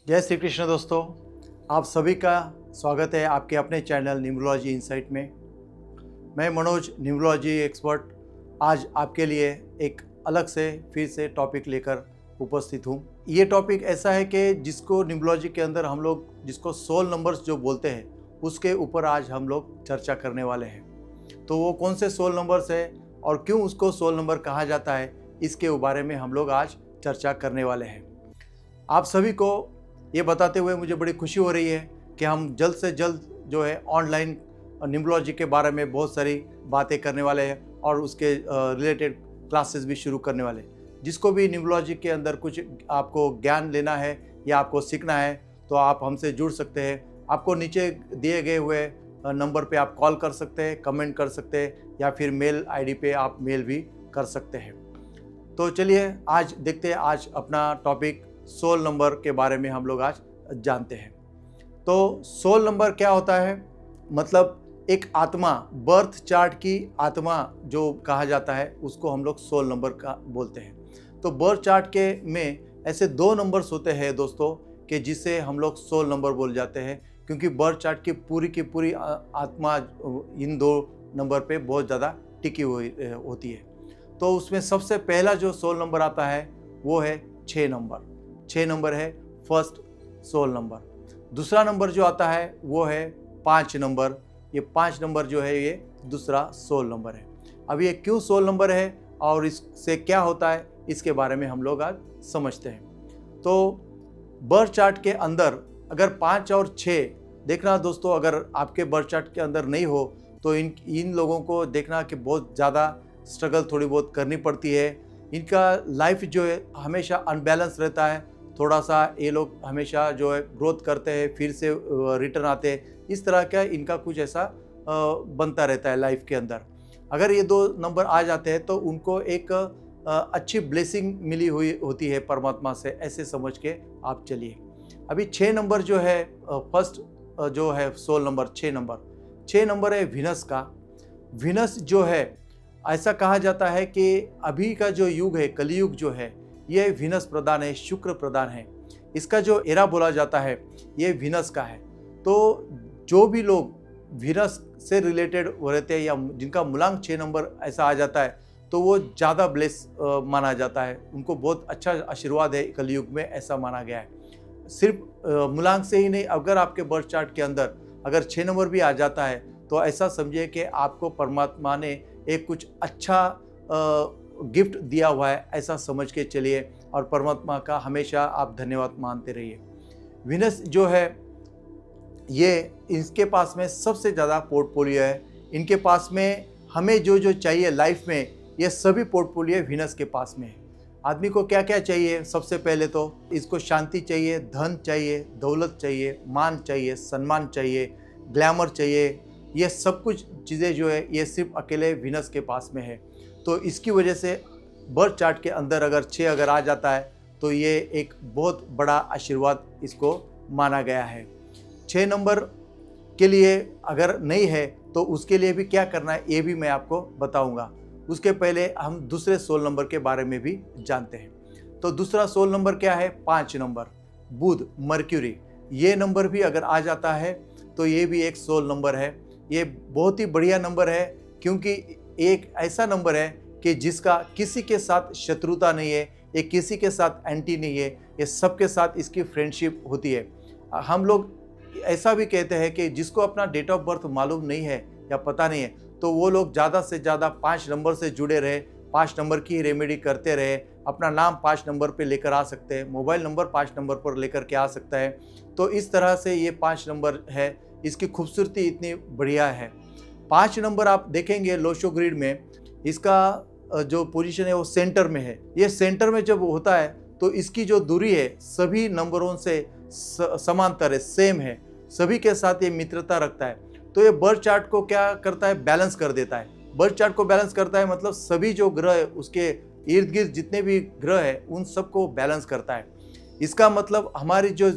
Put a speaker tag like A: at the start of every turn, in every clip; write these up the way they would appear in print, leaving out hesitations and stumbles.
A: जय श्री कृष्ण दोस्तों, आप सभी का स्वागत है आपके अपने चैनल न्यूमरोलॉजी इनसाइट में। मैं मनोज, न्यूमरोलॉजी एक्सपर्ट, आज आपके लिए एक अलग से फिर से टॉपिक लेकर उपस्थित हूँ। ये टॉपिक ऐसा है कि जिसको न्यूमरोलॉजी के अंदर हम लोग जिसको सोल नंबर्स जो बोलते हैं उसके ऊपर आज हम लोग चर्चा करने वाले हैं। तो वो कौन से सोल नंबर्स है और क्यों उसको सोल नंबर कहा जाता है, इसके बारे में हम लोग आज चर्चा करने वाले हैं। आप सभी को ये बताते हुए मुझे बड़ी खुशी हो रही है कि हम जल्द से जल्द जो है ऑनलाइन न्यूमरोलॉजी के बारे में बहुत सारी बातें करने वाले हैं और उसके रिलेटेड क्लासेस भी शुरू करने वाले हैं। जिसको भी न्यूमरोलॉजी के अंदर कुछ आपको ज्ञान लेना है या आपको सीखना है तो आप हमसे जुड़ सकते हैं। आपको नीचे दिए गए हुए नंबर पे आप कॉल कर सकते हैं, कमेंट कर सकते हैं या फिर मेल आईडी पे आप मेल भी कर सकते हैं। तो चलिए आज देखते हैं, आज अपना टॉपिक सोल नंबर के बारे में हम लोग आज जानते हैं। तो सोल नंबर क्या होता है? मतलब एक आत्मा, बर्थ चार्ट की आत्मा जो कहा जाता है उसको हम लोग सोल नंबर का बोलते हैं। तो बर्थ चार्ट के में ऐसे दो नंबर्स होते हैं दोस्तों कि जिसे हम लोग सोल नंबर बोल जाते हैं, क्योंकि बर्थ चार्ट की पूरी आत्मा इन दो नंबर पे बहुत ज़्यादा टिकी हुई होती है। तो उसमें सबसे पहला जो सोल नंबर आता है वो है 6 नंबर। 6 नंबर है फर्स्ट सोल नंबर। दूसरा नंबर जो आता है वो है 5 नंबर। ये 5 नंबर जो है ये दूसरा सोल नंबर है। अब ये क्यों सोल नंबर है और इससे क्या होता है, इसके बारे में हम लोग आज समझते हैं। तो बर्थ चार्ट के अंदर अगर 5 और 6 देखना दोस्तों, अगर आपके बर्थ चार्ट के अंदर नहीं हो तो इन लोगों को देखना कि बहुत ज़्यादा स्ट्रगल थोड़ी बहुत करनी पड़ती है। इनका लाइफ जो है हमेशा अनबैलेंस रहता है। थोड़ा सा ये लोग हमेशा जो है ग्रोथ करते हैं, फिर से रिटर्न आते हैं। इस तरह का इनका कुछ ऐसा बनता रहता है लाइफ के अंदर। अगर ये दो नंबर आ जाते हैं तो उनको एक अच्छी ब्लेसिंग मिली हुई होती है परमात्मा से, ऐसे समझ के आप चलिए। अभी 6 नंबर जो है फर्स्ट जो है सोल नंबर 6 नंबर है विनस का। विनस जो है, ऐसा कहा जाता है कि अभी का जो युग है, कलियुग जो है, ये विनस प्रधान है, शुक्र प्रधान है। इसका जो एरा बोला जाता है ये विनस का है। तो जो भी लोग विनस से रिलेटेड रहते हैं या जिनका मूलांक 6 नंबर ऐसा आ जाता है तो वो ज़्यादा ब्लेस माना जाता है। उनको बहुत अच्छा आशीर्वाद है कलियुग में, ऐसा माना गया है। सिर्फ मूलांक से ही नहीं, अगर आपके बर्थ चार्ट के अंदर अगर 6 नंबर भी आ जाता है तो ऐसा समझिए कि आपको परमात्मा ने एक कुछ अच्छा गिफ्ट दिया हुआ है, ऐसा समझ के चलिए और परमात्मा का हमेशा आप धन्यवाद मानते रहिए। विनस जो है ये इसके पास में सबसे ज़्यादा पोर्टफोलियो है। इनके पास में हमें जो जो चाहिए लाइफ में, ये सभी पोर्टफोलियो विनस के पास में है। आदमी को क्या क्या चाहिए? सबसे पहले तो इसको शांति चाहिए, धन चाहिए, दौलत चाहिए, मान चाहिए, सम्मान चाहिए, ग्लैमर चाहिए। ये सब कुछ चीज़ें जो है ये सिर्फ अकेले विनस के पास में है। तो इसकी वजह से बर्थ चार्ट के अंदर अगर 6 अगर आ जाता है तो ये एक बहुत बड़ा आशीर्वाद इसको माना गया है। 6 नंबर के लिए अगर नहीं है तो उसके लिए भी क्या करना है ये भी मैं आपको बताऊंगा। उसके पहले हम दूसरे सोल नंबर के बारे में भी जानते हैं। तो दूसरा सोल नंबर क्या है? 5 नंबर, बुध, मर्क्यूरी। ये नंबर भी अगर आ जाता है तो ये भी एक सोल नंबर है। ये बहुत ही बढ़िया नंबर है, क्योंकि एक ऐसा नंबर है कि जिसका किसी के साथ शत्रुता नहीं है, ये किसी के साथ एंटी नहीं है, ये सबके साथ इसकी फ्रेंडशिप होती है। हम लोग ऐसा भी कहते हैं कि जिसको अपना डेट ऑफ बर्थ मालूम नहीं है या पता नहीं है तो वो लोग ज़्यादा से ज़्यादा 5 नंबर से जुड़े रहे, 5 नंबर की रेमेडी करते रहे। अपना नाम 5 नंबर पे लेकर आ सकते हैं, मोबाइल नंबर 5 नंबर पर लेकर के आ सकता है। तो इस तरह से ये 5 नंबर है, इसकी खूबसूरती इतनी बढ़िया है। 5 नंबर आप देखेंगे लोशो ग्रिड में, इसका जो पोजीशन है वो सेंटर में है। ये सेंटर में जब होता है तो इसकी जो दूरी है सभी नंबरों से समांतर है, सेम है, सभी के साथ ये मित्रता रखता है। तो ये बर्थ चार्ट को क्या करता है? बैलेंस कर देता है। बर्थ चार्ट को बैलेंस करता है मतलब सभी जो ग्रह है उसके इर्द गिर्द जितने भी ग्रह है उन सबको बैलेंस करता है। इसका मतलब हमारी जो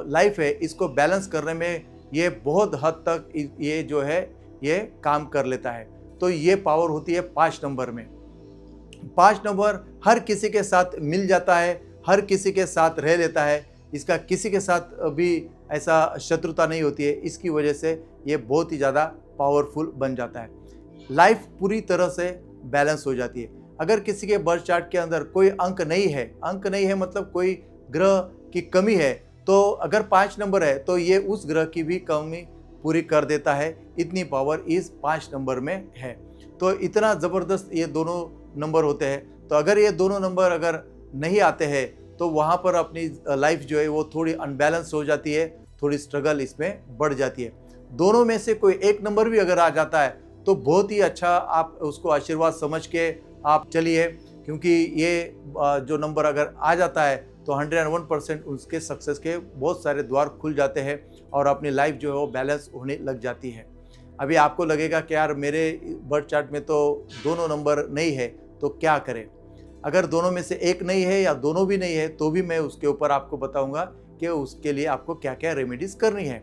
A: लाइफ है इसको बैलेंस करने में ये बहुत हद तक ये जो है ये काम कर लेता है। तो ये पावर होती है 5 नंबर में। 5 नंबर हर किसी के साथ मिल जाता है, हर किसी के साथ रह लेता है। इसका किसी के साथ भी ऐसा शत्रुता नहीं होती है। इसकी वजह से ये बहुत ही ज़्यादा पावरफुल बन जाता है। लाइफ पूरी तरह से बैलेंस हो जाती है। अगर किसी के बर्थ चार्ट के अंदर कोई अंक नहीं है मतलब कोई ग्रह की कमी है, तो अगर 5 नंबर है तो ये उस ग्रह की भी कमी पूरी कर देता है। इतनी पावर इस 5 नंबर में है। तो इतना ज़बरदस्त ये दोनों नंबर होते हैं। तो अगर ये दोनों नंबर अगर नहीं आते हैं तो वहाँ पर अपनी लाइफ जो है वो थोड़ी अनबैलेंस हो जाती है, थोड़ी स्ट्रगल इसमें बढ़ जाती है। दोनों में से कोई एक नंबर भी अगर आ जाता है तो बहुत ही अच्छा, आप उसको आशीर्वाद समझ के आप चलिए, क्योंकि ये जो नंबर अगर आ जाता है तो 101% उसके सक्सेस के बहुत सारे द्वार खुल जाते हैं और अपनी लाइफ जो है वो बैलेंस होने लग जाती है। अभी आपको लगेगा कि यार मेरे बर्थ चार्ट में तो दोनों नंबर नहीं है, तो क्या करें? अगर दोनों में से एक नहीं है या दोनों भी नहीं है तो भी मैं उसके ऊपर आपको बताऊंगा कि उसके लिए आपको क्या क्या रेमेडीज करनी है।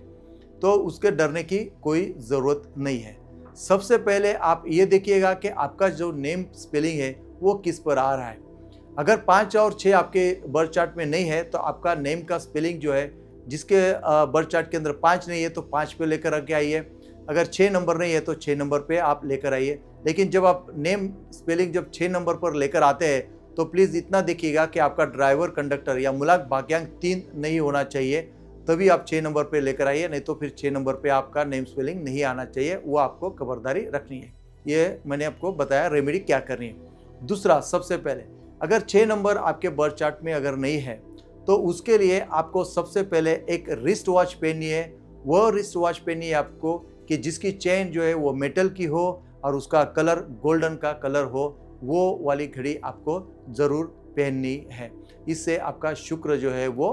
A: तो उसके डरने की कोई ज़रूरत नहीं है। सबसे पहले आप ये देखिएगा कि आपका जो नेम स्पेलिंग है वो किस पर आ रहा है। अगर 5 और 6 आपके बर्थ चार्ट में नहीं है तो आपका नेम का स्पेलिंग जो है, जिसके बर्थ चार्ट के अंदर 5 नहीं है तो 5 पे लेकर आके आइए। अगर 6 नंबर नहीं है तो 6 नंबर पे आप लेकर आइए। लेकिन जब आप नेम स्पेलिंग जब 6 नंबर पर लेकर आते हैं तो प्लीज़ इतना देखिएगा कि आपका ड्राइवर, कंडक्टर या मूलांक भाग्यांक 3 नहीं होना चाहिए, तभी आप 6 नंबर पे लेकर आइए। नहीं तो फिर 6 नंबर पे आपका नेम स्पेलिंग नहीं आना चाहिए। वो आपको खबरदारी रखनी है। ये मैंने आपको बताया रेमेडी क्या करनी है। दूसरा, सबसे पहले अगर 6 नंबर आपके बर्थ चार्ट में अगर नहीं है तो उसके लिए आपको सबसे पहले एक रिस्ट वॉच पहननी है। वह रिस्ट वॉच पहननी है आपको कि जिसकी चेन जो है वो मेटल की हो और उसका कलर गोल्डन का कलर हो। वो वाली घड़ी आपको ज़रूर पहननी है। इससे आपका शुक्र जो है वो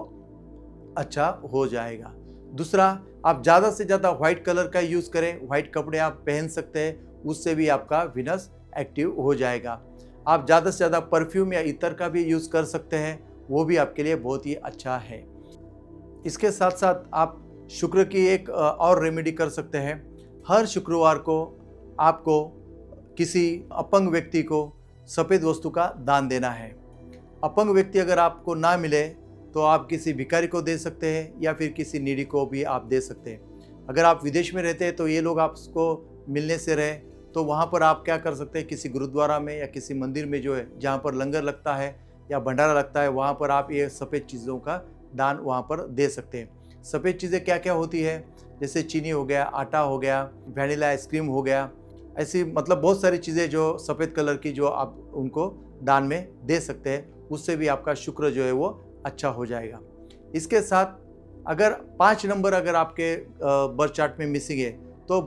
A: अच्छा हो जाएगा। दूसरा, आप ज़्यादा से ज़्यादा व्हाइट कलर का यूज़ करें। व्हाइट कपड़े आप पहन सकते हैं, उससे भी आपका विनस एक्टिव हो जाएगा। आप ज़्यादा से ज़्यादा परफ्यूम या इत्र का भी यूज़ कर सकते हैं, वो भी आपके लिए बहुत ही अच्छा है। इसके साथ साथ आप शुक्र की एक और रेमेडी कर सकते हैं। हर शुक्रवार को आपको किसी अपंग व्यक्ति को सफ़ेद वस्तु का दान देना है। अपंग व्यक्ति अगर आपको ना मिले तो आप किसी भिखारी को दे सकते हैं या फिर किसी नीडी को भी आप दे सकते हैं। अगर आप विदेश में रहते हैं तो ये लोग आपको मिलने से रहे तो वहाँ पर आप क्या कर सकते हैं, किसी गुरुद्वारा में या किसी मंदिर में जो है जहाँ पर लंगर लगता है या भंडारा लगता है, वहाँ पर आप ये सफ़ेद चीज़ों का दान वहाँ पर दे सकते हैं। सफ़ेद चीज़ें क्या क्या होती है, जैसे चीनी हो गया, आटा हो गया, वैनिला आइसक्रीम हो गया, ऐसी मतलब बहुत सारी चीज़ें जो सफ़ेद कलर की जो आप उनको दान में दे सकते हैं। उससे भी आपका शुक्र जो है वो अच्छा हो जाएगा। इसके साथ अगर 5 नंबर अगर आपके बर्थ चार्ट में मिसिंग है तो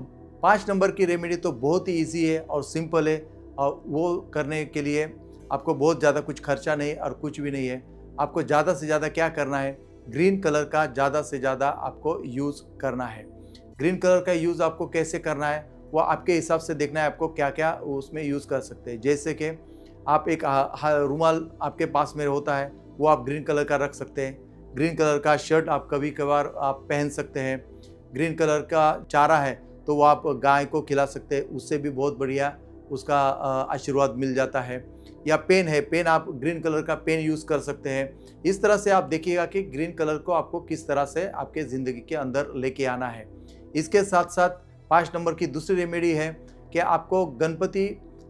A: 5 नंबर की रेमेडी तो बहुत ही ईजी है और सिंपल है। और वो करने के लिए आपको बहुत ज़्यादा कुछ खर्चा नहीं और कुछ भी नहीं है। आपको ज़्यादा से ज़्यादा क्या करना है, ग्रीन कलर का ज़्यादा से ज़्यादा आपको यूज़ करना है। ग्रीन कलर का यूज़ आपको कैसे करना है वो आपके हिसाब से देखना है, आपको क्या क्या उसमें यूज़ कर सकते हैं। जैसे कि आप एक रुमाल आपके पास में होता है, वो आप ग्रीन कलर का रख सकते हैं। ग्रीन कलर का शर्ट आप कभी कभार आप पहन सकते हैं। ग्रीन कलर का चारा है तो वो आप गाय को खिला सकते हैं, उससे भी बहुत बढ़िया उसका आशीर्वाद मिल जाता है। या पेन है, पेन आप ग्रीन कलर का पेन यूज़ कर सकते हैं। इस तरह से आप देखिएगा कि ग्रीन कलर को आपको किस तरह से आपके ज़िंदगी के अंदर लेके आना है। इसके साथ साथ 5 नंबर की दूसरी रेमेडी है कि आपको गणपति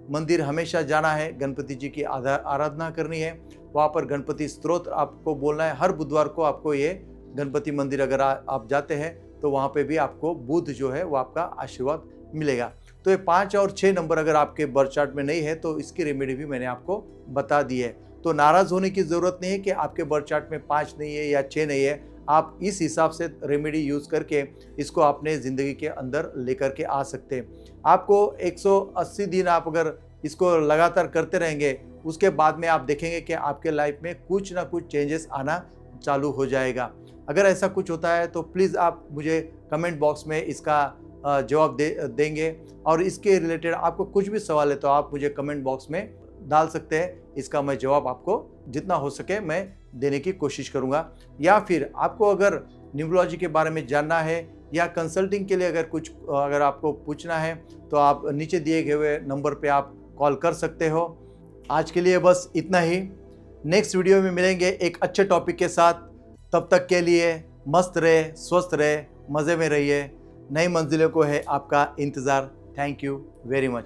A: मंदिर हमेशा जाना है, गणपति जी की आराधना करनी है। वहाँ पर गणपति स्तोत्र आपको बोलना है। हर बुधवार को आपको ये गणपति मंदिर अगर आप जाते हैं तो वहाँ पे भी आपको बुध जो है वो आपका आशीर्वाद मिलेगा। तो ये 5 और 6 नंबर अगर आपके बर्थ चार्ट में नहीं है तो इसकी रेमेडी भी मैंने आपको बता दी है। तो नाराज़ होने की ज़रूरत नहीं है कि आपके बर्थ चार्ट में 5 नहीं है या 6 नहीं है। आप इस हिसाब से रेमेडी यूज़ करके इसको अपने ज़िंदगी के अंदर लेकर के आ सकते हैं। आपको 180 दिन आप अगर इसको लगातार करते रहेंगे, उसके बाद में आप देखेंगे कि आपके लाइफ में कुछ ना कुछ चेंजेस आना चालू हो जाएगा। अगर ऐसा कुछ होता है तो प्लीज़ आप मुझे कमेंट बॉक्स में इसका जवाब देंगे। और इसके रिलेटेड आपको कुछ भी सवाल है तो आप मुझे कमेंट बॉक्स में डाल सकते हैं। इसका मैं जवाब आपको जितना हो सके मैं देने की कोशिश करूँगा। या फिर आपको अगर न्यूमरोलॉजी के बारे में जानना है या कंसल्टिंग के लिए अगर आपको पूछना है तो आप नीचे दिए गए हुए नंबर पे आप कॉल कर सकते हो। आज के लिए बस इतना ही। नेक्स्ट वीडियो में मिलेंगे एक अच्छे टॉपिक के साथ। तब तक के लिए मस्त रहे, स्वस्थ रहे, मज़े में रहिए। नई मंजिलों को है आपका इंतज़ार। Thank you very much.